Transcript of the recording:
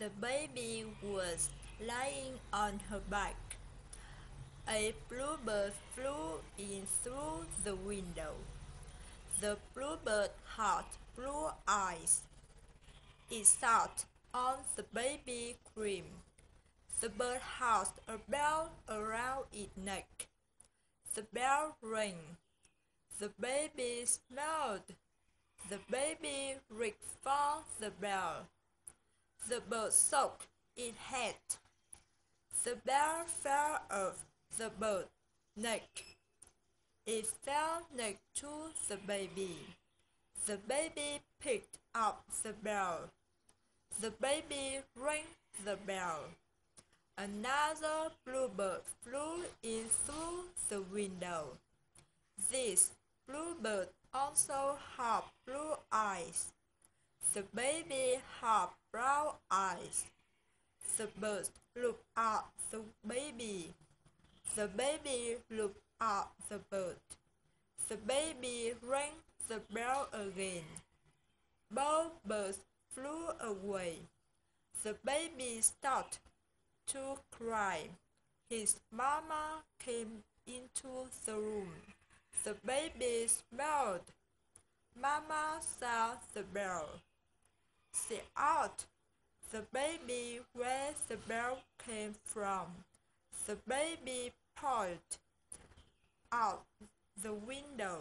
The baby was lying on her back. A bluebird flew in through the window. The bluebird had blue eyes. It sat on the baby cream. The bird had a bell around its neck. The bell rang. The baby smiled. The baby reached for the bell. The bird shook its head. The bell fell off the bird's neck. It fell next to the baby. The baby picked up the bell. The baby rang the bell. Another bluebird flew in through the window. This bluebird also had blue eyes. The baby had brown eyes. The bird looked at the baby. The baby looked at the bird. The baby rang the bell again. Both birds flew away. The baby started to cry. His mama came into the room. The baby smiled. Mama saw the bell. She asked the baby where the bell came from. The baby pointed out the window.